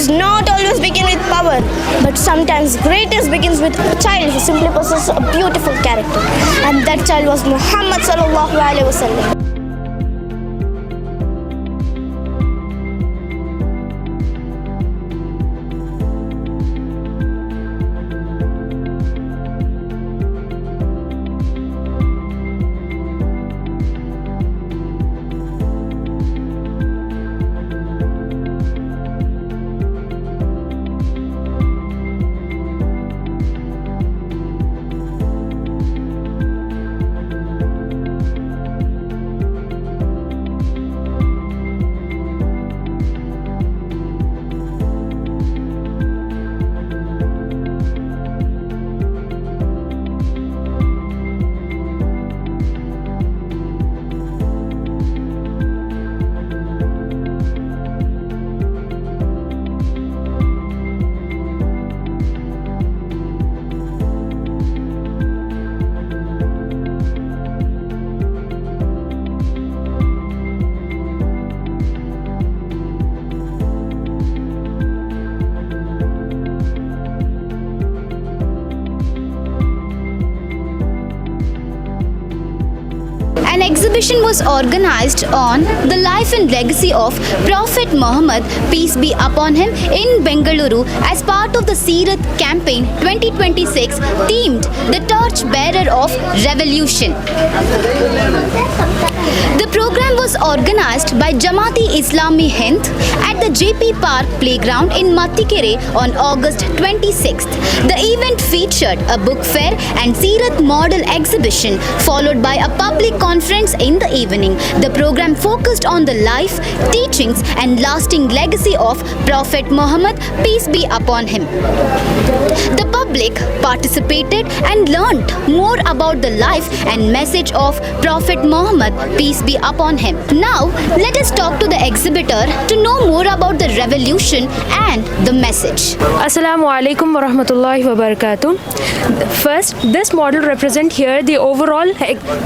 does not always begin with power, but sometimes greatness begins with a child who simply possesses a beautiful character. And that child was Muhammad sallallahu alaihi wasallam. An exhibition was organized on the life and legacy of Prophet Muhammad, peace be upon him, in Bengaluru as part of the Seerat campaign 2026 themed The Torch Bearer of Revolution. The program was organized by Jamaat-e Islami Hind at the JP Park Playground in Mattikere on August 26th. The event featured a book fair and Seerat model exhibition followed by a public conference in the evening. The program focused on the life, teachings and lasting legacy of Prophet Muhammad, peace be upon him. The public participated and learnt more about the life and message of Prophet Muhammad, peace be upon him. Now, let us talk to the exhibitor to know more about the revolution and the message. Assalamu alaikum wa rahmatullahi wa barakatuh. First, this model represents here the overall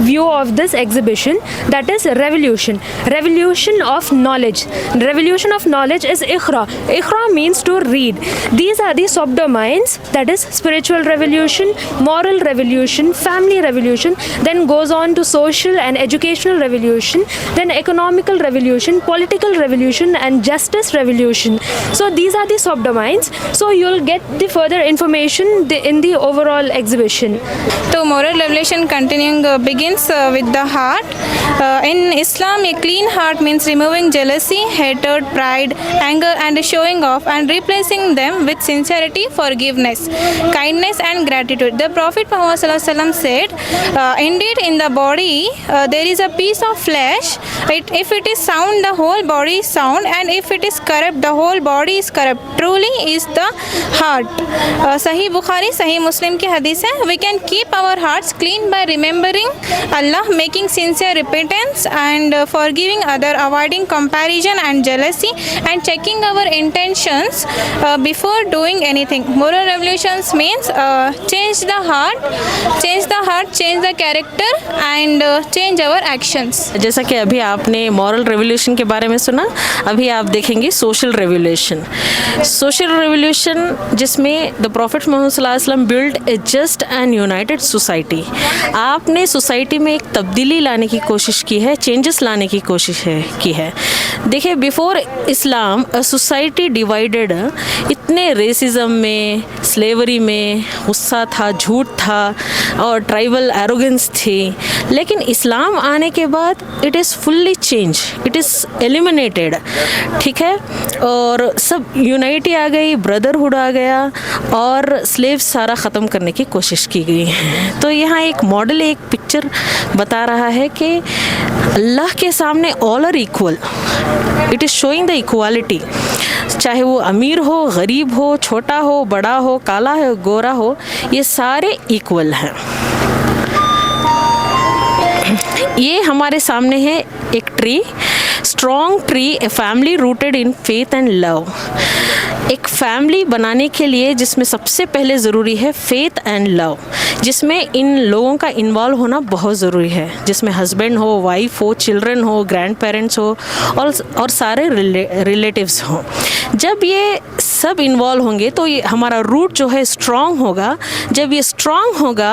view of this exhibition, that is revolution. Revolution of knowledge. Revolution of knowledge is Iqra. Iqra means to read. These are the subdomains, that is spiritual revolution, moral revolution, family revolution, then goes on to social and educational revolution, then economical revolution, political revolution and justice revolution. So these are the subdomains. So you'll get the further information in the overall exhibition. So moral revolution continuing begins with the heart. In Islam, a clean heart means removing jealousy, hatred, pride, anger and showing off and replacing them with sincerity, forgiveness, kindness and gratitude. The Prophet Muhammad ﷺ said, indeed in the body there is a piece of flesh. If it is sound, the whole body is sound, and if it is corrupt, the whole body is corrupt. Truly is the heart. Sahih Bukhari, Sahih Muslim की हदीस है. We can keep our hearts clean by remembering Allah, making sincere repentance and forgiving other, avoiding comparison and jealousy, and checking our intentions before doing anything. Moral revolutions means change the heart, change the character and change our actions. जैसा कि अभी आपने moral revolution के बारे में सुना, अभी आप देखेंगे सोशल रेवोल्यूशन. सोशल रेवोल्यूशन जिसमें द प्रॉफिट मोहम्मद सल्लल्लाहु अलैहि वसल्लम build a just and United society. आपने सोसाइटी में एक तब्दीली लाने की कोशिश की है, चेंजेस लाने की कोशिश की है. देखिए, बिफोर इस्लाम सोसाइटी डिवाइडेड, इतने रेसिज्म में, स्लेवरी में गुस्सा था, झूठ था और ट्राइबल एरोगेंस थी. लेकिन इस्लाम आने के बाद it is fully change, it is eliminated. ठीक है, और सब यूनाइटी आ गई, ब्रदरहुड आ गया और स्लेव सारा ख़त्म करने की कोशिश की गई. तो यहाँ एक मॉडल, एक पिक्चर बता रहा है कि अल्लाह के सामने all are equal. It is showing the equality. चाहे वो अमीर हो, गरीब हो, छोटा हो, बड़ा हो, काला हो, गोरा हो, ये सारे इक्वल हैं. ये हमारे सामने है एक tree, strong tree, a family rooted in faith and love. एक फैमिली बनाने के लिए जिसमें सबसे पहले ज़रूरी है फेथ एंड लव, जिसमें इन लोगों का इन्वॉल्व होना बहुत ज़रूरी है, जिसमें हस्बैंड हो, वाइफ हो, चिल्ड्रन हो, ग्रैंड पेरेंट्स हो और सारे रिलेटिव्स हों. जब ये सब इन्वॉल्व होंगे तो ये हमारा रूट जो है स्ट्रॉन्ग होगा. जब ये स्ट्रॉन्ग होगा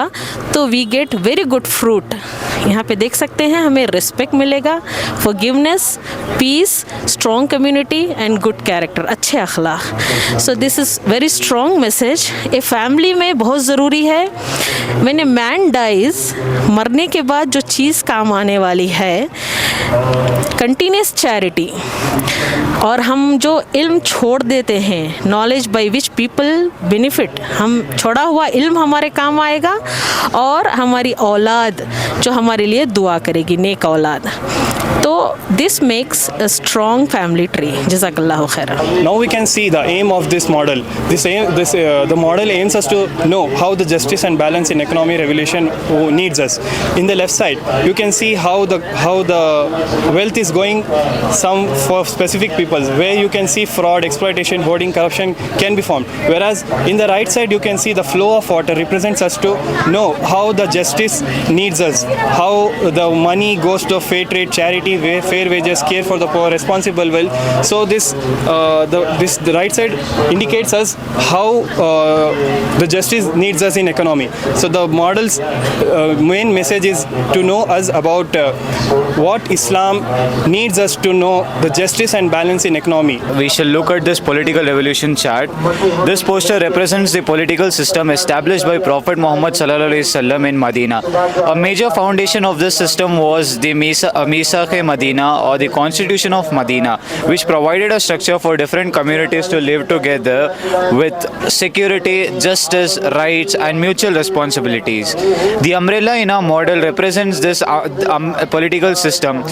तो we get very good fruit. यहाँ पे देख सकते हैं हमें रिस्पेक्ट मिलेगा, forgiveness, peace, strong community and good character, अच्छे अखलाक. So this is very strong message. A family में बहुत ज़रूरी है. व्हेन ए मैन डाइज, मरने के बाद जो चीज़ काम आने वाली है, कंटिन्यूस चैरिटी. और हम जो इल्म छोड़ देते हैं, knowledge by which people benefit, हम छोड़ा हुआ इल्म हमारे काम आएगा और हमारी औलाद जो हमारे लिए दुआ करेगी, नेक औलाद. तो this makes a strong family tree. जज़ाकल्लाहु खैर. Now we can see the aim of this model. The model aims us to know how the justice and balance in economy revolution needs us. In the left side, you can see how the wealth is going some for specific peoples, where you can see fraud, exploitation, hoarding, corruption can be formed. Whereas in the right side, you can see the flow of water represents us to know how the justice needs us, how the money goes to fair trade, charity, fair wages, care for the poor, responsible wealth. So the right side indicates us how the justice needs us in economy. So the model's main message is to know us about what Islam needs us to know, the justice and balance in economy. We shall look at this political revolution chart. This poster represents the political system established by Prophet Muhammad sallallahu alaihi wasallam in Medina. A major foundation of this system was the Misaq-e-Medina, or the Constitution of Medina, which provided a structure for different communities to live together with security, justice, rights, and mutual responsibilities. The umbrella in our model represents this political system.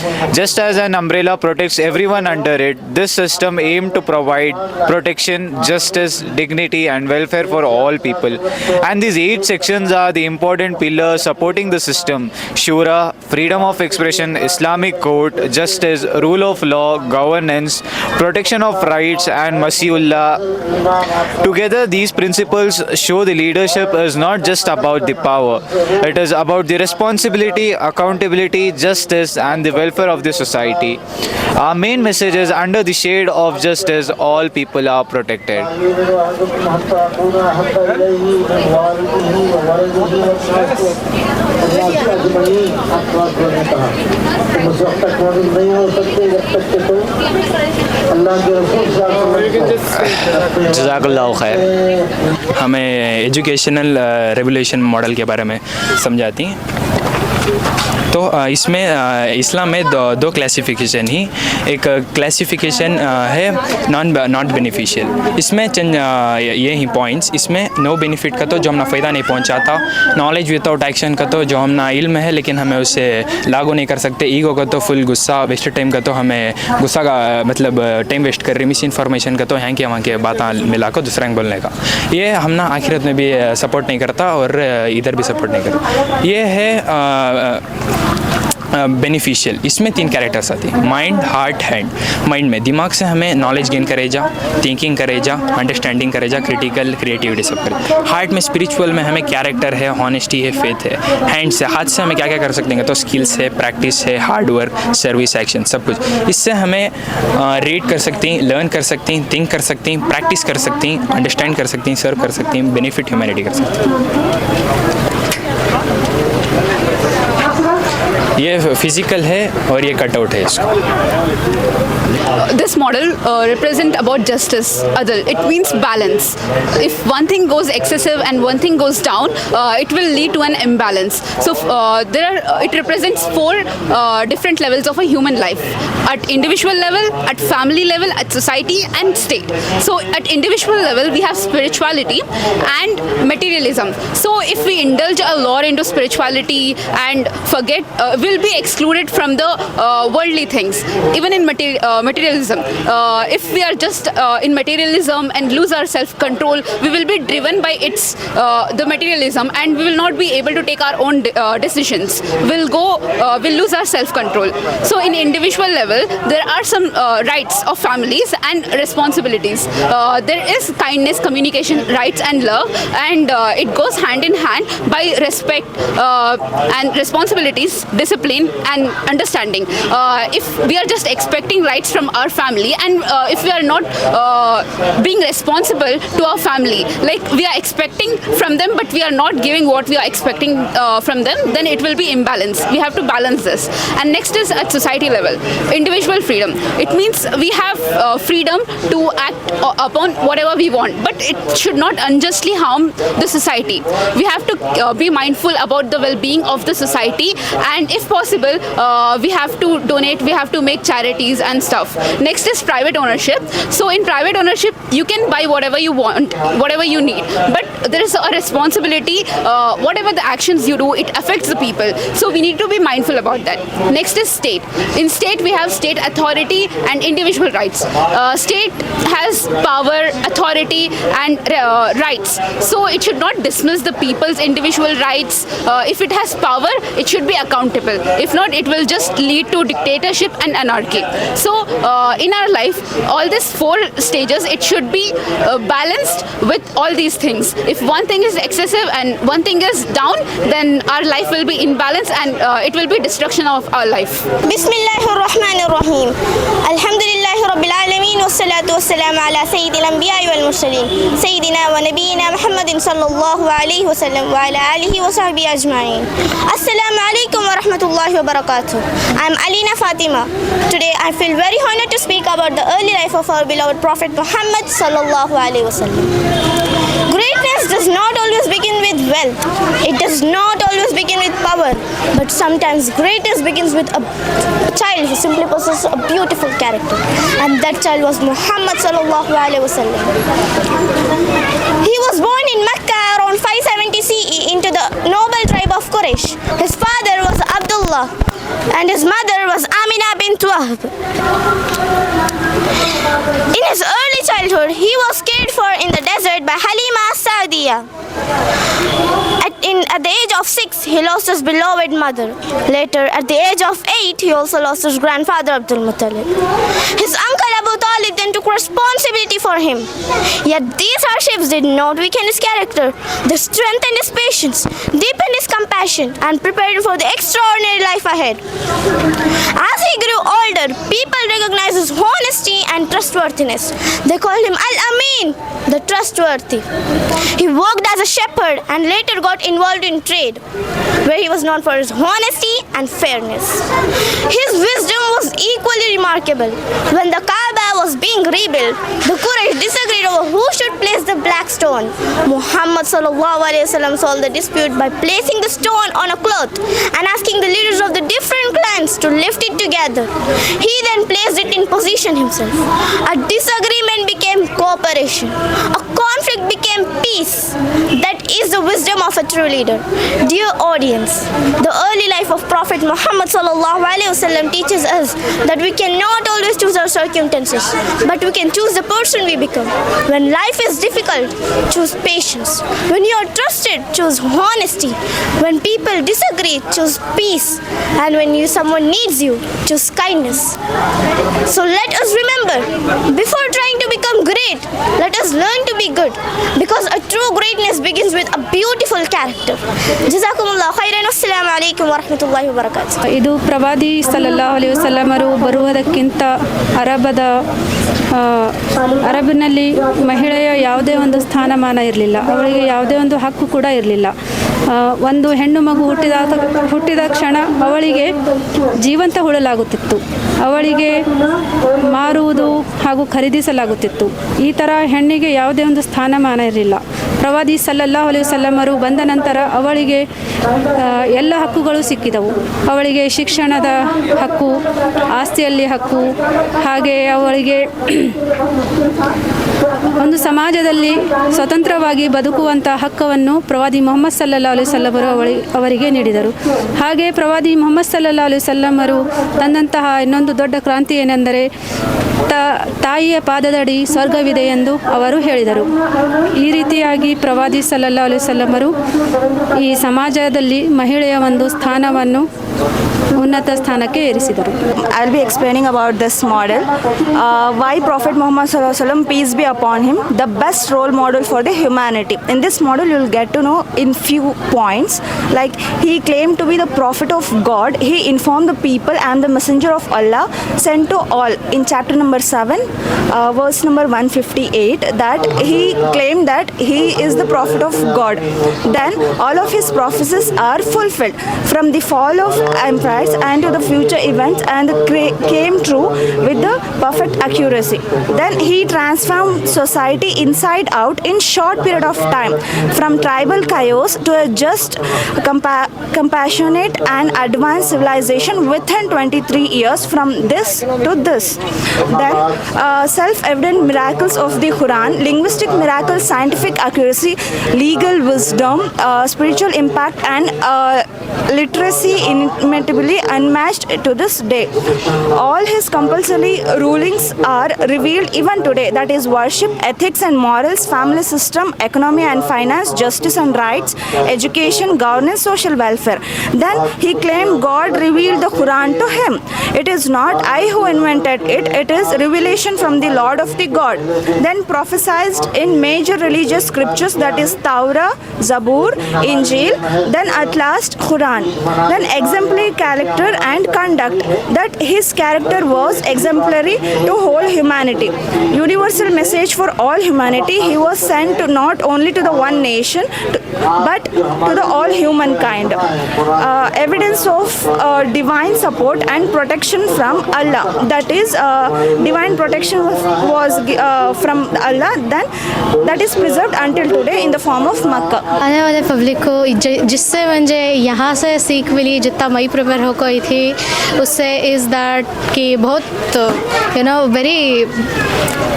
Just as an umbrella protects everyone under it, this system aimed to provide protection, justice, dignity, and welfare for all people. And these 8 sections are the important pillars supporting the system: Shura, freedom of expression, Islamic court, justice, rule of law, governance, protection of rights, and Masiullah. Together, these principles show the leadership is not just about the power, it is about the responsibility, accountability, justice, and the welfare of the society. Our main message is, under the shade of justice, all people are protected. जज़ाकल्लाहु खैर. हमें educational revolution model के बारे में समझाती हैं. तो इसमें इस्लाम में दो क्लासिफिकेशन ही. एक क्लासिफिकेशन है नॉट बेनिफिशियल. इसमें चंद ये ही पॉइंट्स. इसमें नो बेनिफिट का तो जो हमने फ़ायदा नहीं पहुंचाता, नॉलेज विदाउट एक्शन का तो जो हमना इल्म है लेकिन हमें उससे लागू नहीं कर सकते, ईगो का तो फुल गुस्सा, वेस्ट टाइम का तो हमें गुस्सा का मतलब टाइम वेस्ट कर रही, मिस इन्फॉर्मेशन का तो यहाँ के वहाँ के बातें मिलाकर दूसरा बोलने का, ये हमना आखिरत में भी सपोर्ट नहीं करता और इधर भी सपोर्ट नहीं करता. ये है बेनिफिशियल. इसमें 3 कैरेक्टर्स आती हैं: माइंड, हार्ट, हैंड. माइंड में दिमाग से हमें नॉलेज गेन करे जा, थिंकिंग करे जा, अंडरस्टैंडिंग करे जा, क्रिटिकल, क्रिएटिविटी सब करे. हार्ट में स्पिरिचुअल में हमें कैरेक्टर है, हॉनेस्टी है, फेथ है. हैंड से, हाथ से हमें क्या क्या कर सकते हैं तो स्किल्स है, प्रैक्टिस है, हार्ड वर्क, सर्विस, एक्शन, सब कुछ. इससे हमें रीड कर सकती हैं, लर्न कर सकती हैं, थिंक कर सकती हैं, प्रैक्टिस कर सकती हैं, अंडरस्टैंड कर सकती हैं, सर्व कर सकती हैं, बेनिफिट ह्यूमैनिटी कर सकती हैं. ये फिजिकल है और ये कटआउट है इसको. This model represent about justice, Adil. It means balance. If one thing goes excessive and one thing goes down, it will lead to an imbalance. So it represents 4 different levels of a human life: at individual level, at family level, at society, and state. So at individual level, we have spirituality and materialism. So if we indulge a lot into spirituality and forget, will be excluded from the worldly things. Even in materialism, if we are just in materialism and lose our self-control, we will be driven by the materialism, and we will not be able to take our own decisions. We'll lose our self-control. So in individual level, there are some rights of families and responsibilities. There is kindness, communication, rights, and love, and it goes hand in hand by respect and responsibilities, discipline, discipline and understanding. If we are just expecting rights from our family, and if we are not being responsible to our family, like we are expecting from them but we are not giving what we are expecting from them, then it will be imbalance. We have to balance this. And next is at society level, individual freedom. It means we have freedom to act upon whatever we want, but it should not unjustly harm the society. We have to be mindful about the well-being of the society, and if possible we have to donate, we have to make charities and stuff. Next is private ownership. So in private ownership you can buy whatever you want, whatever you need, but there is a responsibility. Whatever the actions you do, it affects the people, so we need to be mindful about that. Next is state. In state we have state authority and individual rights. State has power, authority and rights, so it should not dismiss the people's individual rights. If it has power, it should be accountable. If not, it will just lead to dictatorship and anarchy. So in our life, all these four stages, it should be balanced with all these things. If one thing is excessive and one thing is down, then our life will be in balance, and it will be destruction of our life. Bismillahirrahmanirrahim. Alhamdulillahi Rabbil Alameen. Wassalatu wassalamu ala Sayyidil Anbiya'i wal Mursaleen. Sayyidina wa Nabiyyina Muhammadin sallallahu alayhi wa sallam wa ala alihi wa sahbihi ajma'in. Assalamu alaikum wa rahmatullahi wa barakatuh. I am Alina Fatima. Today I feel very honored to speak about the early life of our beloved Prophet Muhammad sallallahu alayhi wa sallam. Greatness does not always begin with wealth. It does not always begin with power. But sometimes greatness begins with a child who simply possesses a beautiful character. And that child was Muhammad sallallahu alaihi wasallam. He was born in Mecca around 570 CE into the noble tribe of Quraysh. His father was Abdullah and his mother was Amina bint Wahb. In his early childhood, he was cared for in the desert by Halima Sa'diyah. At the age of 6, he lost his beloved mother. Later, at the age of 8, he also lost his grandfather Abdul Muttalib. His uncle Abu Talib then took responsibility for him. Yet these hardships did not weaken his character. They strengthened his patience, deepened his compassion, and prepared him for the extraordinary life ahead. As he grew older, people recognized his honesty and trustworthiness. They called him Al-Amin, the trustworthy. He worked as a shepherd and later got involved in trade, where he was known for his honesty and fairness. His wisdom was equally remarkable. When the Kaaba was being rebuilt, the Quraysh disagreed over who should place the black stone. Muhammad sallallahu alaihi wasallam solved the dispute by placing the stone on a cloth and asking the leaders of the different clans to lift it together. He then placed it in position himself. A disagreement became cooperation. A conflict became peace. That is the wisdom of a true leader. Dear audience, the early life of Prophet Muhammad sallallahu alaihi wasallam teaches us that we cannot always choose our circumstances, but we can choose the person we become. When life is difficult, choose patience. When you are trusted, choose honesty. When people disagree, choose peace. And when someone needs you, choose kindness. So let us remember, before trying to become great, let us learn to be good, because a true greatness begins with a beautiful character. Jazakumullah khairan. Assalamu alaikum wa rahmatullahi wa barakatuh. ಇದು ಪ್ರವಾದಿ ಸಲ್ಲಲ್ಲಾಹು ಅಲೈಹಿ ವಸಲ್ಲಮರು ಬರುವುದಕ್ಕಿಂತ ಅರಬಿನಲ್ಲಿ ಮಹಿಳೆಯ ಯಾವುದೇ ಒಂದು ಸ್ಥಾನಮಾನ ಇರಲಿಲ್ಲ, ಅವಳಿಗೆ ಯಾವುದೇ ಒಂದು ಹಕ್ಕು ಕೂಡ ಇರಲಿಲ್ಲ. ಒಂದು ಹೆಣ್ಣು ಮಗು ಹುಟ್ಟಿದ ಕ್ಷಣ ಅವಳಿಗೆ ಜೀವಂತ ಹೂಳಲಾಗುತ್ತಿತ್ತು, ಅವಳಿಗೆ ಮಾರುವುದು ಹಾಗೂ ಖರೀದಿಸಲಾಗುತ್ತಿತ್ತು. ಈ ಥರ ಹೆಣ್ಣಿಗೆ ಯಾವುದೇ ಒಂದು ಸ್ಥಾನಮಾನ ಇರಲಿಲ್ಲ. ಪ್ರವಾದಿ ಸಲ್ಲಲ್ಲಾಹು ಅಲೈಹಿ ವಸಲ್ಲಮರು ಬಂದ ನಂತರ ಅವಳಿಗೆ ಎಲ್ಲ ಹಕ್ಕುಗಳು ಸಿಕ್ಕಿದವು. ಅವಳಿಗೆ ಶಿಕ್ಷಣದ ಹಕ್ಕು, ಆಸ್ತಿಯಲ್ಲಿ ಹಕ್ಕು, ಹಾಗೆ ಅವಳಿಗೆ ಒಂದು ಸಮಾಜದಲ್ಲಿ ಸ್ವತಂತ್ರವಾಗಿ ಬದುಕುವಂಥ ಹಕ್ಕನ್ನು ಪ್ರವಾದಿ ಮೊಹಮ್ಮದ್ ಸಲ್ಲಲ್ಲಾಹು ಅಲೈಹಿ ವಸಲ್ಲಮರು ಅವರಿಗೆ ನೀಡಿದರು. ಹಾಗೆ ಪ್ರವಾದಿ ಮೊಹಮ್ಮದ್ ಸಲ್ಲಲ್ಲಾಹು ಅಲೈಹಿ ವಸಲ್ಲಮರು ತಂದಂತಹ ಇನ್ನೊಂದು ದೊಡ್ಡ ಕ್ರಾಂತಿ ಏನೆಂದರೆ ತಾಯಿಯ ಪಾದದಡಿ ಸ್ವರ್ಗವಿದೆ ಎಂದು ಅವರು ಹೇಳಿದರು. ಈ ರೀತಿಯಾಗಿ ಪ್ರವಾದಿ ಸಲ್ಲಲ್ಲಾಹು ಅಲೈಹಿ ವಸಲ್ಲಮರು ಈ ಸಮಾಜದಲ್ಲಿ ಮಹಿಳೆಯ ಒಂದು ಸ್ಥಾನವನ್ನು ಉನ್ನತ ಸ್ಥಾನಕ್ಕೆ ಏರಿಸಿದರು. I'll be explaining about this model. Why Prophet Muhammad Sallallahu Alaihi Wasallam, peace be upon him, the best role model for the humanity. In this model, you'll get to know in few points. Like he claimed to be the prophet of God. He informed the people and the messenger of Allah sent to all. In chapter number 7, verse number 158, that he claimed that he is the prophet of God. Then all of his prophecies are fulfilled from the fall of empires and to the future events, and came true with the perfect accuracy. Then he transformed society inside out in short period of time, from tribal chaos to a just, compassionate and advanced civilization within 23 years from this to this. Then self-evident miracles of the Quran, linguistic miracles, scientific accuracy, legal wisdom, spiritual impact, and literacy inimitably unmatched to this day. All his compulsory rulings are revealed even today, that is worship, ethics and morals, family system, economy and finance, justice and rights, education, governance, social welfare. Then he claimed God revealed the Quran to him. It is not I who invented it, it is revelation from the Lord of the God. Then prophesied in major religious scriptures, that is Torah, Zabur, Injil, then at last Quran. Then exemplary character and conduct, that his character was exemplary to whole humanity. Universal message for all humanity. He was sent not only to the one nation but to the all humankind. Evidence of divine support and protection from Allah, that is divine protection was from Allah, then that is preserved until today in the form of Makkah. आने वाले public को जिससे मुझे यहाँ से सीख मिली, जितना मैं प्रिपेयर हो गई थी उससे, इज़ दैट कि बहुत very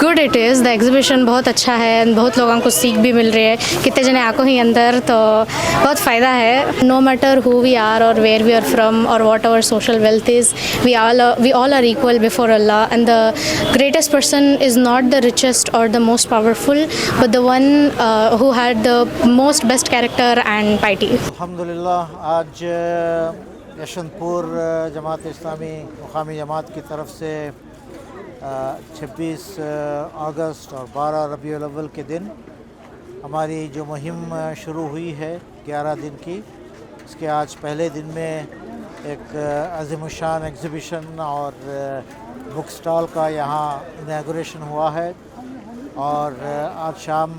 good it is the exhibition बहुत अच्छा है, बहुत लोगों को सीख भी मिल रही है, कितने जने आंखों ही अंदर, तो बहुत फ़ायदा है. No matter who we are or where we are from or what our social wealth is, we all are equal before Allah, and the greatest person is not the richest or the most powerful, but the one who had the most best character and piety. अल्हम्दुलिल्लाह, आज यशवंतपुर जमात इस्लामी मुकामी जमात की तरफ से 26 अगस्त और 12 रबीउल अव्वल के दिन हमारी जो मुहिम शुरू हुई है 11 दिन की, इसके आज पहले दिन में एक अज़ीमुशान एग्ज़िबिशन और बुक स्टॉल का यहाँ इनॉग्रेशन हुआ है, और आज शाम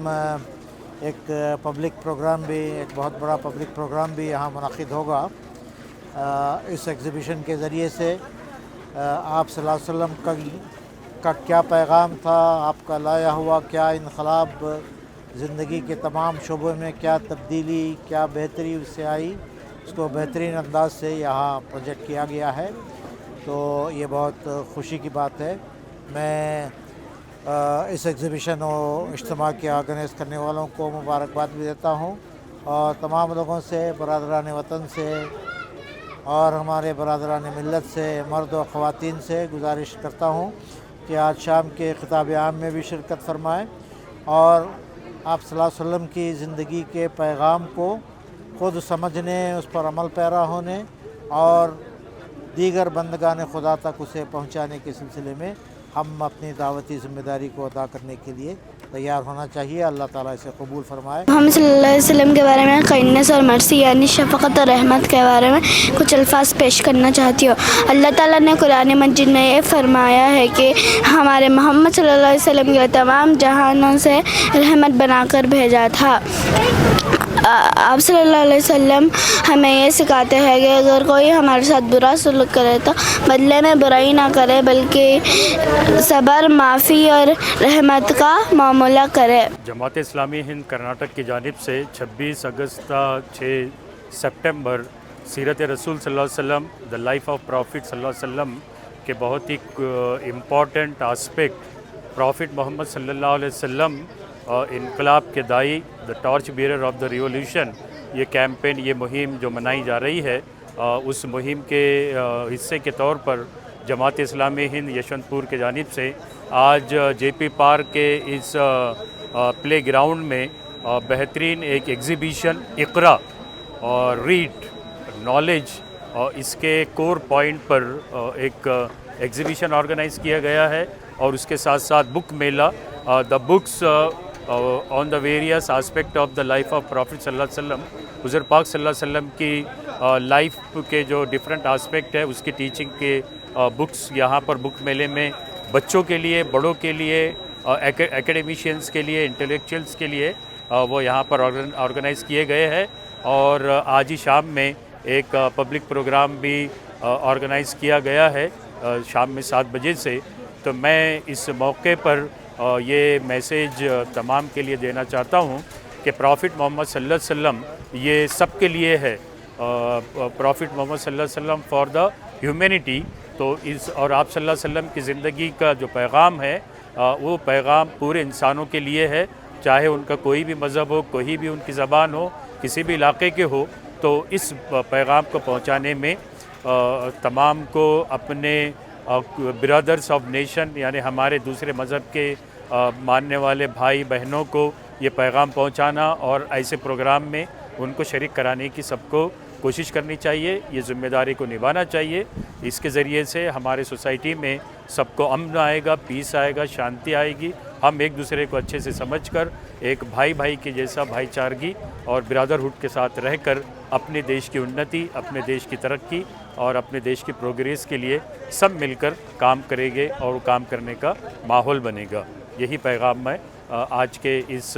एक पब्लिक प्रोग्राम भी, एक बहुत बड़ा पब्लिक प्रोग्राम भी यहाँ मुनक़िद होगा. इस एग्ज़िबिशन के ज़रिए से आप सल्लल्लाहु अलैहि वसल्लम का क्या पैगाम था, आपका लाया हुआ क्या इनक़लाब, ज़िंदगी के तमाम शोबों में क्या तब्दीली, क्या बेहतरी उससे आई, उसको बेहतरीन अंदाज से यहाँ प्रोजेक्ट किया गया है. तो ये बहुत खुशी की बात है. मैं इस एग्ज़िबिशन और इज्तिमा के ऑर्गेनाइज़ करने वालों को मुबारकबाद भी देता हूँ, और तमाम लोगों से, बरादरान वतन से और हमारे बरादरान मिल्लत से, मर्द और ख़वातीन से गुजारिश करता हूँ कि आज शाम के ख़िताब आम में भी शिरकत फरमाएँ और आप सल्लल्लाहु अलैहि वसल्लम की ज़िंदगी के पैगाम को ख़ुद समझने, उस पर अमल पैरा होने और दीगर बंदगान खुदा तक उसे पहुँचाने के सिलसिले में हम अपनी दावती ज़िम्मेदारी को अदा करने के लिए तैयार होना चाहिए. अल्लाह ताला इसे कबूल फरमाए. मोहम्मद सल्लल्लाहु अलैहि वसल्लम के बारे में काइंडनेस और मर्सी यानी शफ़क़त और रहमत के बारे में कुछ अल्फाज पेश करना चाहती हूँ. अल्लाह ताला ने कुरान मजीद में ये फरमाया है कि हमारे मोहम्मद सल्लल्लाहु अलैहि वसल्लम को तमाम जहानों से रहमत बनाकर भेजा था. आप सल्लल्लाहु अलैहि वसल्लम हमें ये सिखाते हैं कि अगर कोई हमारे साथ बुरा सलूक करे तो बदले में बुराई ना करे, बल्कि सब्र, माफ़ी और रहमत का मामला करे. जमात इस्लामी हिंद कर्नाटक की जानिब से 26 अगस्त 6 सितंबर सीरत रसूल सल्लल्लाहु अलैहि वसल्लम, द लाइफ ऑफ प्रॉफिट सल्लल्लाहु अलैहि वसल्लम के बहुत ही इम्पॉर्टेंट आस्पेक्ट प्रॉफिट मोहम्मद सल्लल्लाहु अलैहि वसल्लम इनकलाब के दाई, the torch bearer of the revolution, ये कैंपेन, ये मुहिम जो मनाई जा रही है, उस मुहिम के हिस्से के तौर पर जमात इस्लामी हिंद यशवंतपुर के जानिब से आज जेपी पार्क के इस प्ले ग्राउंड में बेहतरीन एक एग्ज़िबिशन इक़रा और रीड, नॉलेज और इसके कोर पॉइंट पर एक एग्ज़िबिशन ऑर्गेनाइज़ किया गया है और उसके साथ साथ book Mela, the books on the various aspect of the life of profit सल्लल्लाहु अलैहि वसल्लम, हुज़ूर पाक सल्लल्लाहु अलैहि वसल्लम की लाइफ के जो डिफरेंट आस्पेक्ट है उसकी टीचिंग के बुक्स यहाँ पर बुक मेले में बच्चों के लिए, बड़ों के लिए, एकेडमिशियंस के लिए, इंटेलेक्चुअल्स के लिए वो यहाँ पर ऑर्गेनाइज़ किए गए हैं। और आज ही शाम में एक पब्लिक प्रोग्राम भी ऑर्गेनाइज़ किया गया है शाम में 7 बजे से। तो मैं इस मौके पर ये मैसेज तमाम के लिए देना चाहता हूँ कि प्रॉफिट मोहम्मद सल्लल्लाहु अलैहि वसल्लम ये सब के लिए है, प्रॉफिट मोहम्मद सल्लल्लाहु अलैहि वसल्लम फॉर द ह्यूमैनिटी। तो इस और आप सल्लल्लाहु अलैहि वसल्लम की ज़िंदगी का जो पैगाम है वो पैगाम पूरे इंसानों के लिए है, चाहे उनका कोई भी मज़हब हो, कोई भी उनकी ज़बान हो, किसी भी इलाके के हो। तो इस पैगाम को पहुँचाने में तमाम को अपने ब्रदर्स ऑफ नेशन यानी हमारे दूसरे मज़हब के मानने वाले भाई बहनों को ये पैगाम पहुंचाना और ऐसे प्रोग्राम में उनको शरीक कराने की सबको कोशिश करनी चाहिए, ये ज़िम्मेदारी को निभाना चाहिए। इसके ज़रिए से हमारे सोसाइटी में सबको अमन आएगा, पीस आएगा, शांति आएगी। हम एक दूसरे को अच्छे से समझकर एक भाई भाई के जैसा भाईचारगी और ब्रदरहुड के साथ रहकर अपने देश की उन्नति, अपने देश की तरक्की और अपने देश की प्रोग्रेस के लिए सब मिलकर काम करेंगे और काम करने का माहौल बनेगा। यही पैगाम मैं आज के इस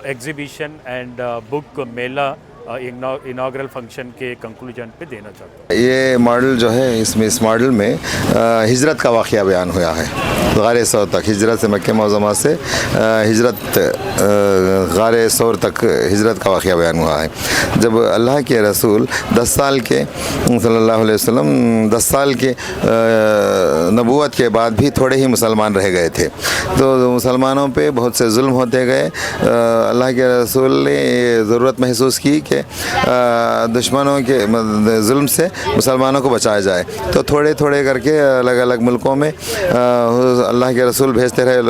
exhibition and book Mela inaugural function के कंक्लूजन पे देना चाहता हूँ। ये मॉडल जो है इसमें इस मॉडल में हिजरत का वाक़या बयान हुआ है। गारे सौर तक हिजरत से मक्के मुअज़्ज़मा से गारे सौर तक हिजरत का वाक़या बयान हुआ है। जब अल्लाह के रसूल 10 साल के सल्लल्लाहु अलैहि वसल्लम 10 साल के नबूवत के बाद भी थोड़े ही मुसलमान रह गए थे, तो मुसलमानों पे बहुत से जुल्म होते गए। अल्लाह के रसूल ने ज़रूरत महसूस की कि दुश्मनों के जुल्म से मुसलमानों को बचाया जाए, तो थोड़े थोड़े करके अलग अलग मुल्कों में अल्लाह के रसूल भेजते रहे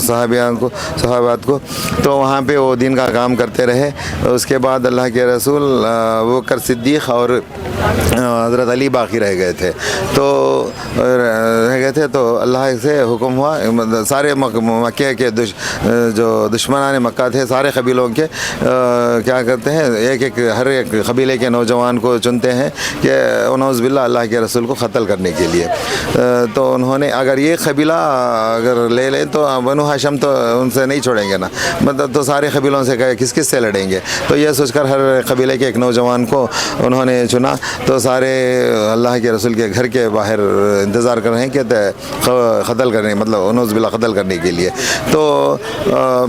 सहाबात को, तो वहाँ पे वो दीन का काम करते रहे। उसके बाद अल्लाह के रसूल बकर सिद्दीक़ और हज़रत अली बाकी रह गए थे, तो अल्लाह से हुक्म हुआ सारे मक्के के जो दुश्मनान मक्का थे सारे कबीलों के क्या करते हैं, हर एक कबीले के नौजवान को चुनते हैं कि नौज़ बिल्लाह अल्लाह के रसूल को क़त्ल करने के लिए। तो उन्होंने अगर ये कबीला अगर ले लें तो बनु हाशिम तो उनसे नहीं छोड़ेंगे ना, मतलब तो सारे कबीलों से किस किस से लड़ेंगे। तो ये सोचकर हर कबीले के एक नौजवान को उन्होंने चुना, तो सारे अल्लाह के रसूल के घर के बाहर इंतज़ार कर रहे हैं कि क़त्ल करने, मतलब नौज़ बिल्लाह क़त्ल करने के लिए। तो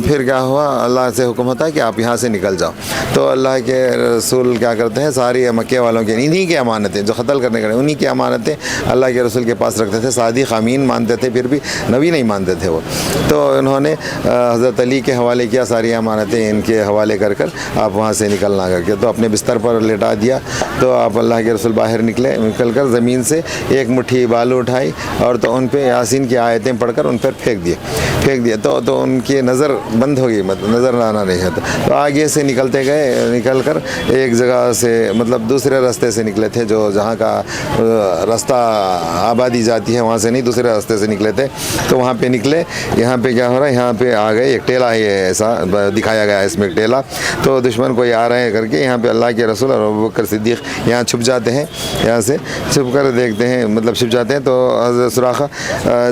फिर क्या हुआ, अल्लाह से हुक्म होता है कि आप यहाँ से निकल जाओ। तो अल्लाह के रसूल क्या करते हैं, सारी मक्के वालों के इन्हीं की अमानतें जो क़त्ल करने के उन्हीं की अमानतें अल्लाह के रसूल के पास रखते थे। सादिक़ अमीन मानते थे, फिर भी नबी नहीं मानते थे वो। तो उन्होंने हज़रत अली के हवाले किया, सारी अमानतें इनके हवाले कर कर आप वहाँ से निकलना करके, तो अपने बिस्तर पर लेटा दिया। तो आप अल्लाह के रसूल बाहर निकल कर ज़मीन से एक मुट्ठी बालू उठाई और तो उन पर यासीन की आयतें पढ़कर उन पर फेंक दिए। तो उनकी नज़र बंद हो गई, मतलब नज़र आना नहीं है। तो आगे से निकलते गए, निकल कर एक जगह से मतलब दूसरे रास्ते से निकले थे, जो जहाँ का रास्ता आबादी जाती है वहाँ से नहीं, दूसरे रास्ते से निकले थे। तो वहाँ पे निकले, यहाँ पे क्या हो रहा है, यहाँ पे आ गए, एक टेला है ऐसा दिखाया गया है इसमें एक टेला। तो दुश्मन कोई आ रहे हैं करके यहाँ पे अल्लाह के रसूल और अबू बकर सिद्दीक़ यहाँ छुप जाते हैं, यहाँ से छुप कर देखते हैं, मतलब छुप जाते हैं। तो हज़रत सुराखा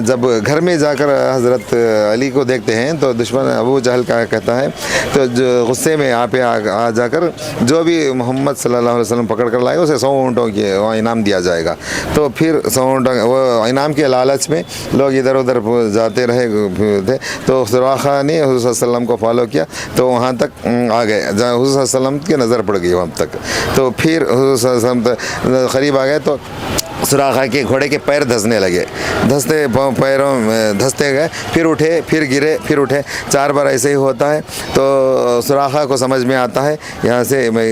जब घर में जाकर हज़रत अली को देखते हैं तो दुश्मन अबू जहल का कहता है, तो जो गुस्से में यहाँ पे आ जाकर जो भी मोहम्मद सल्लल्लाहु अलैहि वसल्लम पकड़ कर लाए उसे 100 ऊँटों के इनाम दिया जाएगा। तो फिर 100 ऊँटों वो इनाम के लालच में लोग इधर उधर जाते रहे थे। तो सुराखा ने हुज़ूर सल्लम को फॉलो किया, तो वहाँ तक आ गए जहाँ हुज़ूर सल्लम की नज़र पड़ गई वहाँ तक। तो फिर हुज़ूर सल्लम करीब आ गए, तो सुराखा के घोड़े के पैर धंसने लगे, पैरों में धंसते गए, फिर उठे, फिर गिरे, फिर उठे, 4 बार ऐसे ही होता है। तो सुराखा को समझ में आता है यहाँ से मैं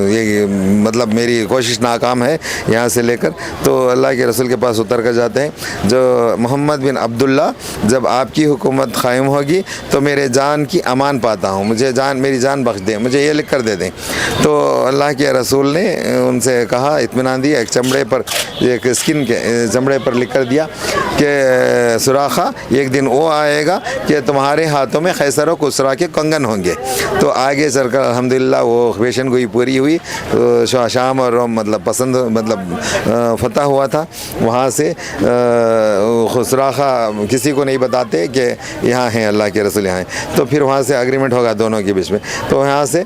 ये मतलब मेरी कोशिश नाकाम है यहाँ से लेकर, तो अल्लाह के रसूल के पास उतर कर जाते हैं, जो मोहम्मद बिन अब्दुल्ला जब आपकी हुकूमत कायम होगी तो मेरे जान की अमान पाता हूँ, मुझे मेरी जान बख्श दें, मुझे ये लिख कर दे दें। तो अल्लाह के रसूल ने उनसे कहा, इत्मीनान दिया, एक चमड़े पर, एक स्किन के चमड़े पर लिख कर दिया कि सुराखा एक दिन वो आएगा कि तुम्हारे हाथों में खैसर व कुसरा के कंगन होंगे। तो आगे चलकर अल्हम्दुलिल्लाह वो पेशन गोई पूरी हुई, तो शाम और रोम मतलब पसंद मतलब फतह हुआ था। वहाँ से सुराखा किसी को नहीं बताते कि यहाँ हैं अल्लाह के रसूल यहाँ हैं, तो फिर वहाँ से एग्रीमेंट होगा दोनों के बीच में। तो यहाँ से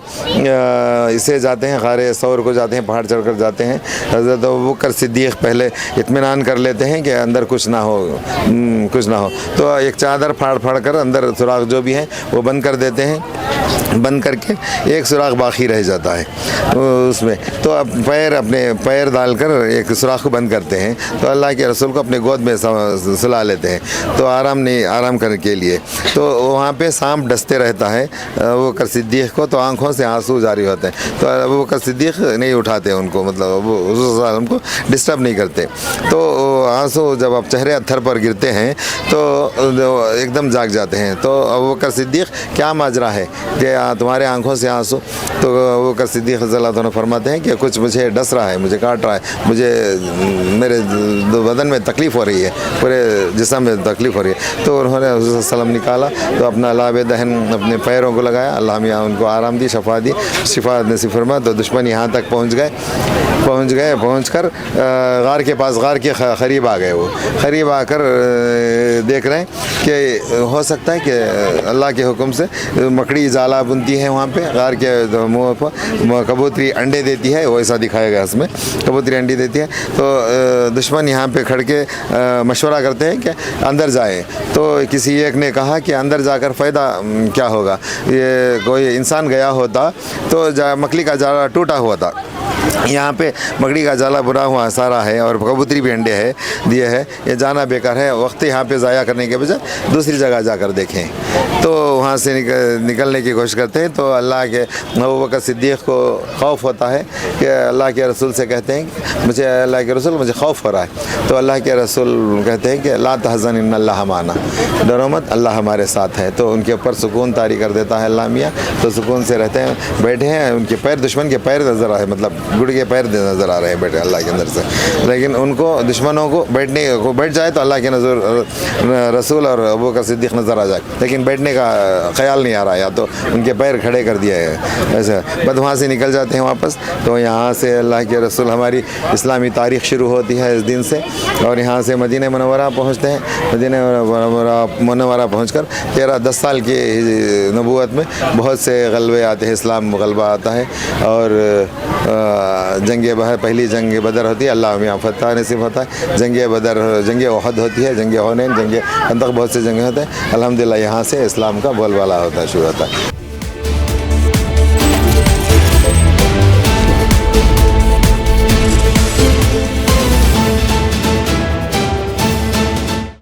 इसे जाते हैं, गारे सौर को जाते हैं, पहाड़ चढ़कर जाते हैं। हज़रत अबू बकर सिद्दीक़ पहले इत्मीनान कर लेते हैं कि अंदर कुछ ना हो, कुछ ना हो, तो एक चादर फाड़ कर अंदर सुराख जो भी है वो बंद कर देते हैं। बंद करके एक सुराख बाकी रह जाता है उसमें, तो अब अपने पैर डालकर एक सुराख को बंद करते हैं। तो अल्लाह के रसूल को अपने गोद में सुला लेते हैं, तो आराम करने के लिए। तो वहाँ पे सांप डसते रहता है अबू बकर सिद्दीक़ को, तो आंखों से आंसू जारी होते हैं। तो अबू बकर सिद्दीक़ नहीं उठाते उनको, मतलब उनको डिस्टर्ब नहीं करते। तो आंसू जब अब चेहरे अत्थर पर गिरते हैं तो एकदम जाग जाते हैं। तो अबू बकर सिद्दीक़ क्या माजरा है कि तुम्हारे आंखों से आंसू? तो अबू बकर सिद्दीक़ रज़ियल्लाहु अन्हु फरमाते हैं कि कुछ मुझे डस रहा है, मुझे काट रहा है, मुझे मेरे बदन में तकलीफ़ हो रही है, पूरे जिस्म में तकलीफ़ हो रही है। तो उन्होंने हुज़ूर सल्लम निकाला, तो अपना लाब दहन अपने पैरों को लगाया, अल्लाह मियाँ उनको आराम दी, शिफा नसीब फरमा। तो दुश्मन यहाँ तक पहुँच कर गार के पास, गार के करीब आ गए। वो करीब आकर देख रहे हैं कि हो सकता है कि अल्लाह के हुक्म से मकड़ी जाला बुनती है वहाँ पे गार के मुँह पर, कबूतरी अंडे देती है, वो ऐसा दिखाया गया इसमें, कबूतरी अंडी देती है। तो दुश्मन यहाँ पे खड़ के मशवरा करते हैं कि अंदर जाए। तो किसी एक ने कहा कि अंदर जाकर फ़ायदा क्या होगा, ये कोई इंसान गया होता तो मकड़ी का जाला टूटा हुआ था, यहाँ पे मकड़ी का जाला बुरा हुआ सारा है और कबूतरी भी अंडे है दिए है, ये जाना बेकार है, वक्त यहाँ पे ज़ाया करने के बजाय दूसरी जगह जाकर देखें। तो वहाँ से निकलने की कोशिश करते हैं। तो अल्लाह के अबू बकर सिद्दीक़ को खौफ होता है कि अल्लाह के रसूल से कहते हैं कि मुझे अल्लाह के रसूल मुझे खौफ हो रहा है। तो अल्लाह के रसूल कहते हैं कि ला तहज़न इन्नल्लाह माना, डरो मत, अल्लाह हमारे साथ है। तो उनके ऊपर सुकून तारी कर देता है अल्लाह मियाँ, तो सुकून से रहते हैं, बैठे हैं। उनके पैर, दुश्मन के पैर नज़र आए, मतलब गुड़ के पैर नज़र आ रहे हैं बैठे अल्लाह के अंदर से, लेकिन उनको दुश्मनों को बैठ जाए तो अल्लाह के नज़र रसूल और अबू बकर सिद्दीक़ नज़र आ जाए, लेकिन बैठने का ख्याल नहीं आ रहा, या तो उनके पैर खड़े कर दिया है ऐसा, बस वहाँ से निकल जाते हैं वापस। तो यहाँ से अल्लाह के रसूल, हमारी इस्लामी तारीख़ शुरू होती है इस दिन से, और यहाँ से मदीना मुनव्वरा पहुँचते हैं। मदीना मुनव्वरा पहुँच कर 10 साल की नबूवत में बहुत से गलबे आते हैं, इस्लाम गलबा आता है, और पहली जंग बदर होती है, अल्लाह में फतह नसीब होता है। जंग बदर, जंग उहद होती है, जंग हुनैन, जंग खंदक, बहुत से जंगे होते हैं। अल्हम्दुलिल्लाह यहाँ से इस्लाम का बोलबाला होता है, शुरू होता है।